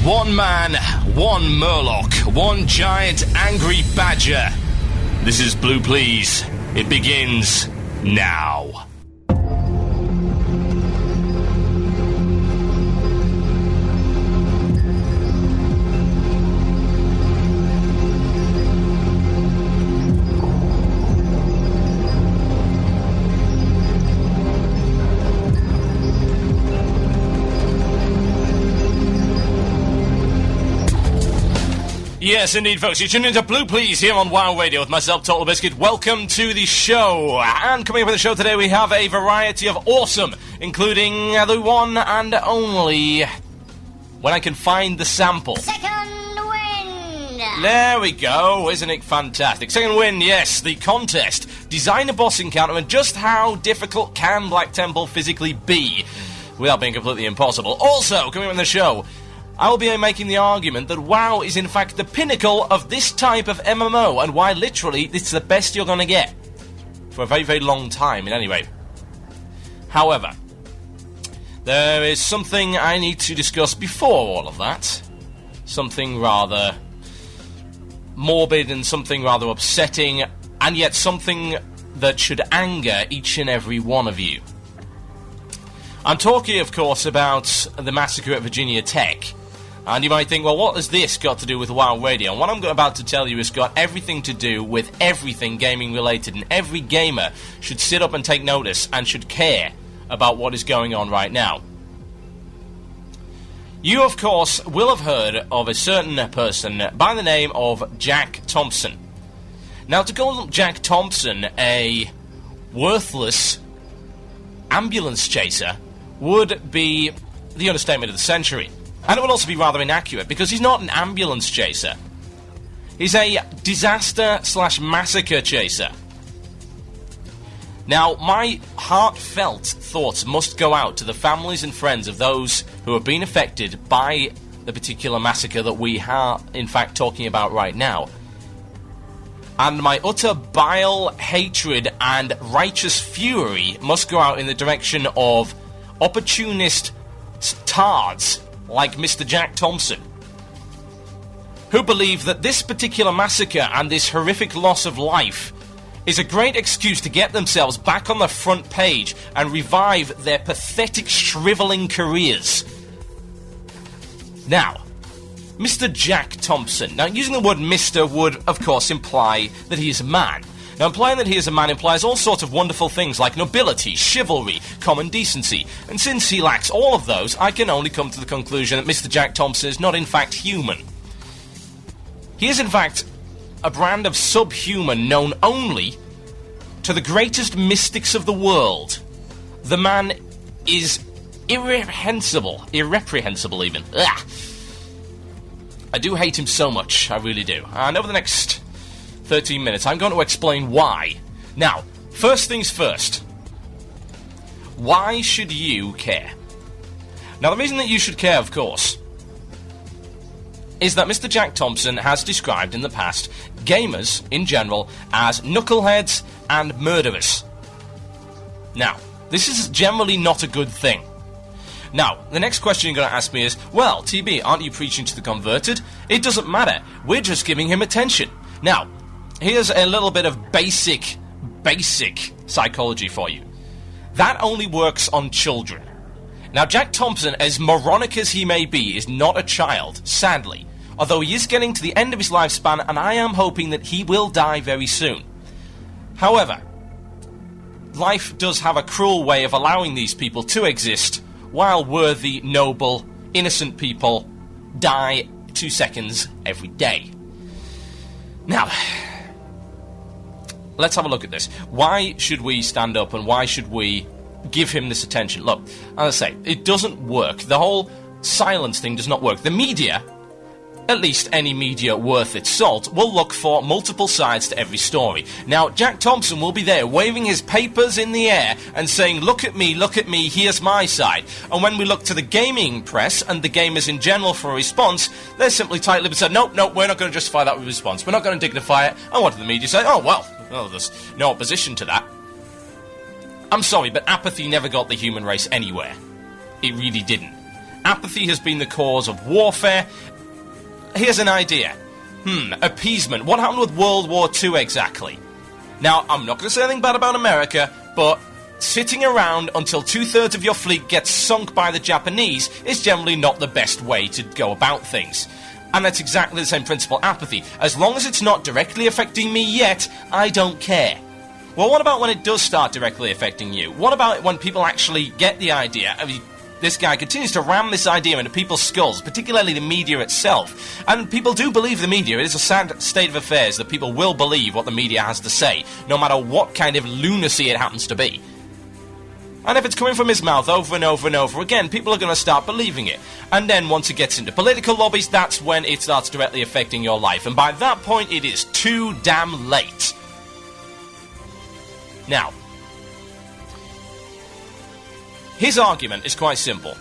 One man, one Murloc, one giant angry badger. This is Blue Please. It begins now. Yes, indeed, folks. You're tuned into Blue Please here on WoW Radio with myself, Total Biscuit. Welcome to the show. And coming up on the show today, we have a variety of awesome, including the one and only When I Can Find the Sample. Second Wind! There we go. Isn't it fantastic? Second Wind, yes, the contest. Design a boss encounter and just how difficult can Black Temple physically be without being completely impossible. Also, coming up on the show, I will be making the argument that WoW is in fact the pinnacle of this type of MMO, and why literally it's the best you're going to get for a very, very long time, at any rate. However, there is something I need to discuss before all of that. Something rather morbid and something rather upsetting, and yet something that should anger each and every one of you. I'm talking, of course, about the massacre at Virginia Tech. And you might think, well, what has this got to do with WoW Radio? And what I'm about to tell you has got everything to do with everything gaming related. And every gamer should sit up and take notice and should care about what is going on right now. You, of course, will have heard of a certain person by the name of Jack Thompson. Now, to call Jack Thompson a worthless ambulance chaser would be the understatement of the century. And it would also be rather inaccurate, because he's not an ambulance chaser. He's a disaster/massacre chaser. Now, my heartfelt thoughts must go out to the families and friends of those who have been affected by the particular massacre that we are, in fact, talking about right now. And my utter bile, hatred, and righteous fury must go out in the direction of opportunist tards like Mr. Jack Thompson, who believe that this particular massacre and this horrific loss of life is a great excuse to get themselves back on the front page and revive their pathetic, shriveling careers. Now, Mr. Jack Thompson. Now, using the word Mr. would, of course, imply that he is a man. Now, implying that he is a man implies all sorts of wonderful things like nobility, chivalry, common decency. And since he lacks all of those, I can only come to the conclusion that Mr. Jack Thompson is not in fact human. He is in fact a brand of subhuman known only to the greatest mystics of the world. The man is irreprehensible even. Ugh. I do hate him so much, I really do. And over the next 13 minutes, I'm going to explain why. Now, first things first. Why should you care? Now, the reason that you should care, of course, is that Mr. Jack Thompson has described in the past gamers, in general, as knuckleheads and murderers. Now, this is generally not a good thing. Now, the next question you're going to ask me is, well, TB, aren't you preaching to the converted? It doesn't matter. We're just giving him attention. Now, here's a little bit of basic psychology for you. That only works on children. Now, Jack Thompson, as moronic as he may be, is not a child, sadly. Although he is getting to the end of his lifespan, and I am hoping that he will die very soon. However, life does have a cruel way of allowing these people to exist, while worthy, noble, innocent people die 2 seconds every day. Now, let's have a look at this. Why should we stand up and why should we give him this attention? Look, as I say, it doesn't work. The whole silence thing does not work. The media, at least any media worth its salt, will look for multiple sides to every story. Now, Jack Thompson will be there waving his papers in the air and saying, look at me, here's my side. And when we look to the gaming press and the gamers in general for a response, they're simply tight-lipped and said, nope, we're not going to justify that with a response. We're not going to dignify it. And what did the media say? Oh, well, there's no opposition to that. I'm sorry, but apathy never got the human race anywhere. It really didn't. Apathy has been the cause of warfare. Here's an idea. Appeasement. What happened with World War II exactly? Now, I'm not going to say anything bad about America, but sitting around until 2/3 of your fleet gets sunk by the Japanese is generally not the best way to go about things. And that's exactly the same principle, apathy. As long as it's not directly affecting me yet, I don't care. Well, what about when it does start directly affecting you? What about when people actually get the idea? I mean, this guy continues to ram this idea into people's skulls, particularly the media itself. And people do believe the media. It is a sad state of affairs that people will believe what the media has to say, no matter what kind of lunacy it happens to be. And if it's coming from his mouth over and over and over again, people are going to start believing it. And then once it gets into political lobbies, that's when it starts directly affecting your life. And by that point, it is too damn late. Now, his argument is quite simple.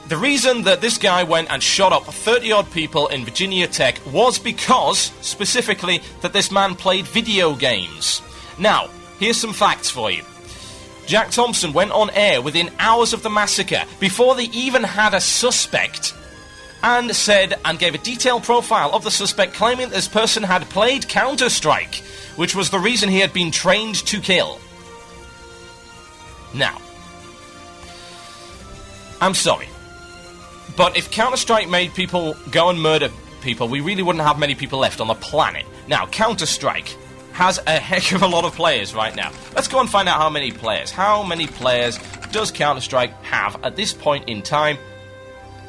The reason that this guy went and shot up 30-odd people in Virginia Tech was because, specifically, that this man played video games. Now, here's some facts for you. Jack Thompson went on air within hours of the massacre, before they even had a suspect, and said and gave a detailed profile of the suspect, claiming that this person had played Counter-Strike, which was the reason he had been trained to kill. Now, I'm sorry, but if Counter-Strike made people go and murder people, we really wouldn't have many people left on the planet. Now, Counter-Strike has a heck of a lot of players right now. Let's go and find out how many players. How many players does Counter-Strike have at this point in time?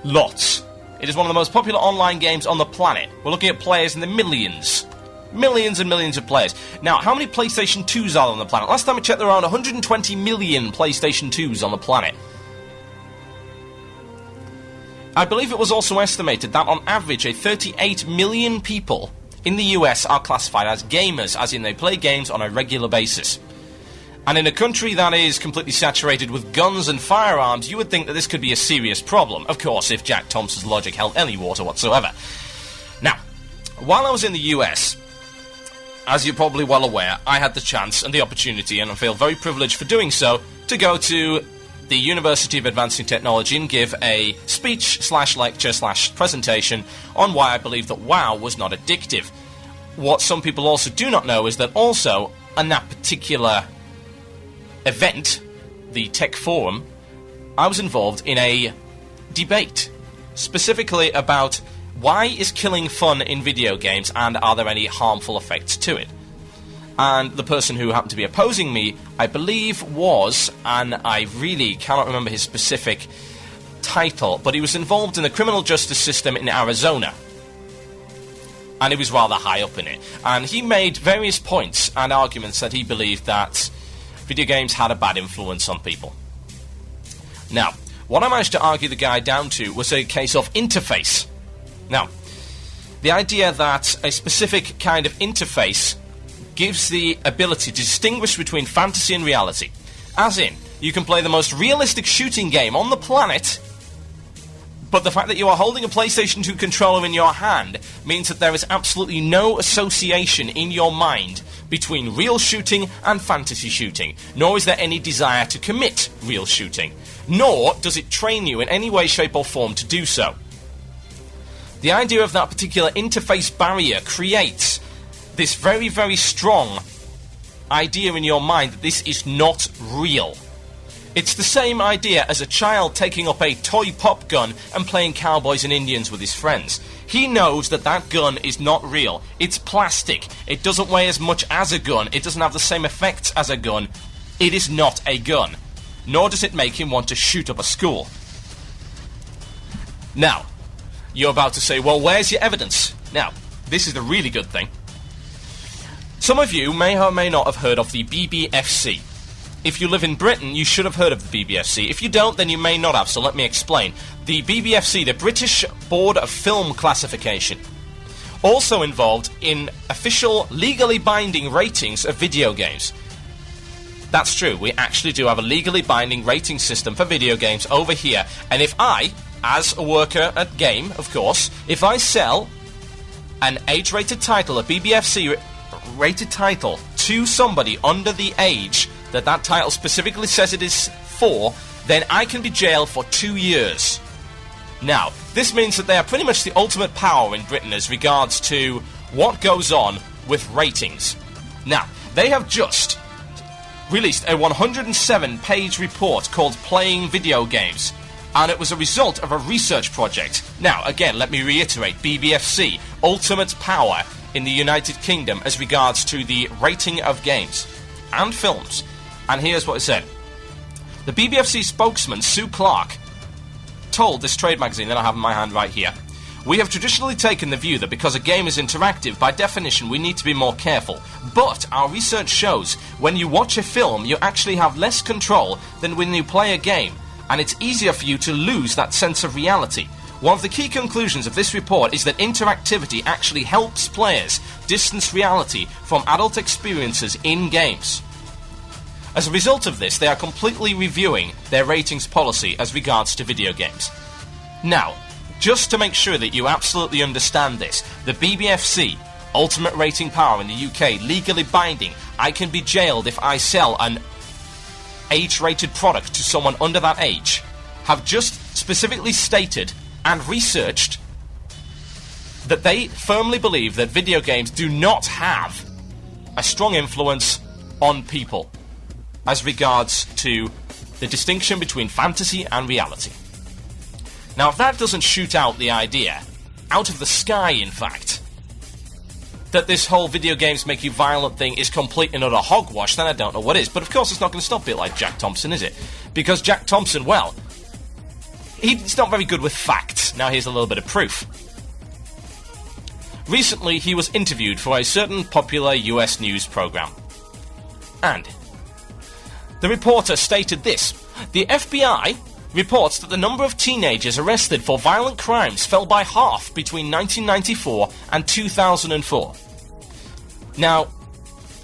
Lots. It is one of the most popular online games on the planet. We're looking at players in the millions. Millions and millions of players. Now, how many PlayStation 2s are on the planet? Last time I checked, there were around 120 million PlayStation 2s on the planet. I believe it was also estimated that on average, 38 million people in the US are classified as gamers, as in they play games on a regular basis. And in a country that is completely saturated with guns and firearms, you would think that this could be a serious problem. Of course, if Jack Thompson's logic held any water whatsoever. Now, while I was in the US, as you're probably well aware, I had the chance and the opportunity, and I feel very privileged for doing so, to go to the University of Advancing Technology and give a speech/lecture/presentation on why I believe that WoW was not addictive. What some people also do not know is that also, on that particular event, the Tech Forum, I was involved in a debate, specifically about why is killing fun in video games and are there any harmful effects to it. And the person who happened to be opposing me, I believe was, and I really cannot remember his specific title, but he was involved in the criminal justice system in Arizona. And he was rather high up in it. And he made various points and arguments that he believed that video games had a bad influence on people. Now, what I managed to argue the guy down to was a case of interface. Now, the idea that a specific kind of interface gives the ability to distinguish between fantasy and reality. As in, you can play the most realistic shooting game on the planet, but the fact that you are holding a PlayStation 2 controller in your hand means that there is absolutely no association in your mind between real shooting and fantasy shooting, nor is there any desire to commit real shooting, nor does it train you in any way, shape or form to do so. The idea of that particular interface barrier creates this very, very strong idea in your mind that this is not real. It's the same idea as a child taking up a toy pop gun and playing cowboys and Indians with his friends. He knows that that gun is not real. It's plastic. It doesn't weigh as much as a gun. It doesn't have the same effects as a gun. It is not a gun. Nor does it make him want to shoot up a school. Now, you're about to say, well, where's your evidence? Now, this is the really good thing. Some of you may or may not have heard of the BBFC. If you live in Britain, you should have heard of the BBFC. If you don't, then you may not have, so let me explain. The BBFC, the British Board of Film Classification, also involved in official, legally binding ratings of video games. That's true, we actually do have a legally binding rating system for video games over here, and if I, as a worker at Game, of course, if I sell an age-rated title, a BBFC rated title, to somebody under the age that title specifically says it is for, then I can be jailed for 2 years. Now, this means that they are pretty much the ultimate power in Britain as regards to what goes on with ratings. Now, they have just released a 107-page report called Playing Video Games, and it was a result of a research project. Now, again, let me reiterate, BBFC, ultimate power in the United Kingdom as regards to the rating of games and films. And here's what it said. The BBFC spokesman, Sue Clark, told this trade magazine that I have in my hand right here, "We have traditionally taken the view that because a game is interactive, by definition we need to be more careful. But our research shows when you watch a film, you actually have less control than when you play a game, and it's easier for you to lose that sense of reality. One of the key conclusions of this report is that interactivity actually helps players distance reality from adult experiences in games." As a result of this, they are completely reviewing their ratings policy as regards to video games. Now, just to make sure that you absolutely understand this, the BBFC, ultimate rating power in the UK, legally binding, I can be jailed if I sell an age-rated product to someone under that age, have just specifically stated and researched that they firmly believe that video games do not have a strong influence on people as regards to the distinction between fantasy and reality. Now, if that doesn't shoot out the idea, out of the sky in fact, that this whole video games make you violent thing is complete and utter hogwash, then I don't know what is. But of course it's not going to stop it like Jack Thompson, is it? Because Jack Thompson, well, he's not very good with facts. Now here's a little bit of proof. Recently he was interviewed for a certain popular US news program. And the reporter stated this: "The FBI reports that the number of teenagers arrested for violent crimes fell by half between 1994 and 2004. Now,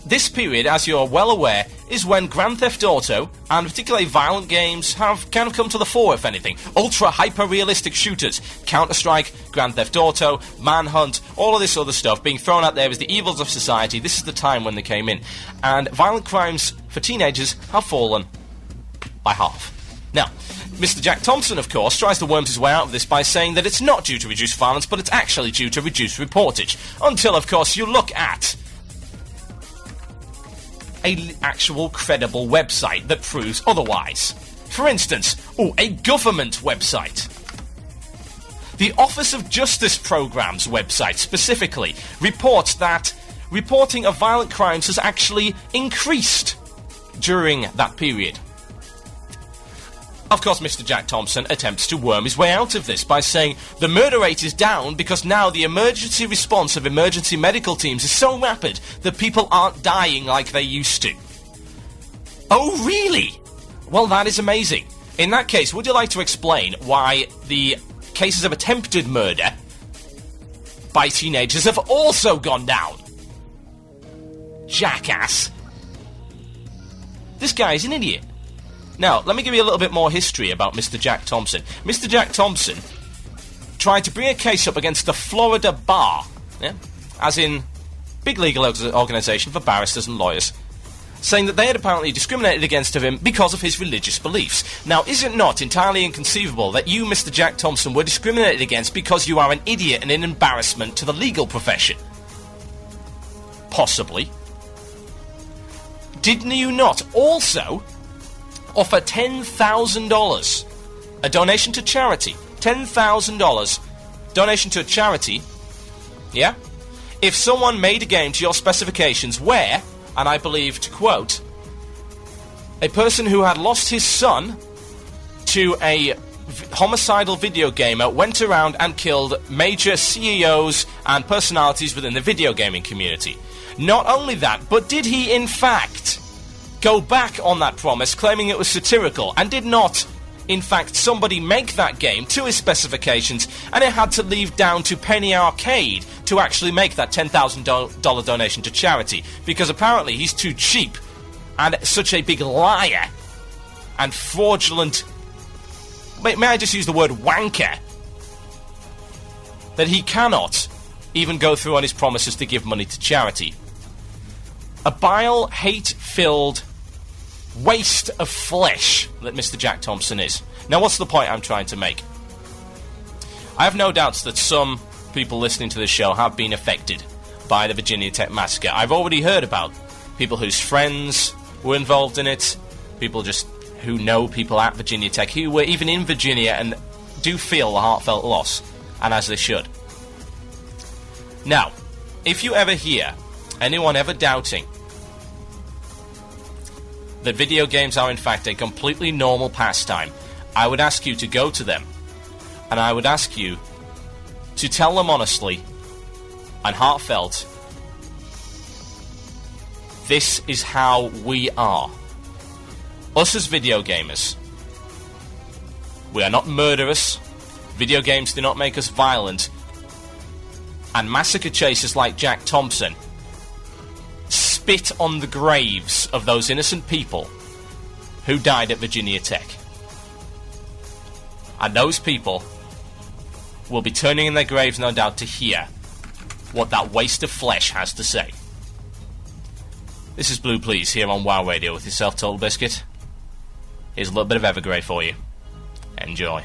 this period, as you're well aware, is when Grand Theft Auto, and particularly violent games, have kind of come to the fore, if anything. Ultra-hyper-realistic shooters, Counter-Strike, Grand Theft Auto, Manhunt, all of this other stuff being thrown out there as the evils of society. This is the time when they came in. And violent crimes for teenagers have fallen by half. Now, Mr. Jack Thompson, of course, tries to worm his way out of this by saying that it's not due to reduced violence, but it's actually due to reduced reportage. Until, of course, you look at an actual credible website that proves otherwise. For instance, a government website. The Office of Justice Programme's website, specifically, reports that reporting of violent crimes has actually increased during that period. Of course, Mr. Jack Thompson attempts to worm his way out of this by saying the murder rate is down because now the emergency response of emergency medical teams is so rapid that people aren't dying like they used to. Oh, really? Well, that is amazing. In that case, would you like to explain why the cases of attempted murder by teenagers have also gone down? Jackass. This guy is an idiot. Now, let me give you a little bit more history about Mr. Jack Thompson. Mr. Jack Thompson tried to bring a case up against the Florida Bar, as in big legal organisation for barristers and lawyers, saying that they had apparently discriminated against him because of his religious beliefs. Now, is it not entirely inconceivable that you, Mr. Jack Thompson, were discriminated against because you are an idiot and an embarrassment to the legal profession? Possibly. Didn't you not also offer $10,000, a donation to charity? $10,000 donation to a charity, yeah? If someone made a game to your specifications where, and I believe to quote, a person who had lost his son to a homicidal video gamer went around and killed major CEOs and personalities within the video gaming community. Not only that, but did he in fact go back on that promise, claiming it was satirical, and did not, in fact, somebody make that game to his specifications, and it had to leave down to Penny Arcade to actually make that $10,000 donation to charity, because apparently he's too cheap, and such a big liar, and fraudulent, may I just use the word wanker, that he cannot even go through on his promises to give money to charity. A bile, hate-filled waste of flesh that Mr. Jack Thompson is. Now, what's the point I'm trying to make? I have no doubts that some people listening to this show have been affected by the Virginia Tech massacre. I've already heard about people whose friends were involved in it, people just who know people at Virginia Tech, who were even in Virginia and do feel a heartfelt loss, and as they should. Now, if you ever hear anyone ever doubting that video games are in fact a completely normal pastime, I would ask you to go to them, and I would ask you to tell them honestly and heartfelt, this is how we are. Us as video gamers, we are not murderous, video games do not make us violent, and massacre chasers like Jack Thompson spit on the graves of those innocent people who died at Virginia Tech. And those people will be turning in their graves, no doubt, to hear what that waste of flesh has to say. This is Blue Please here on WoW Radio with yourself, Total Biscuit. Here's a little bit of Evergrey for you. Enjoy.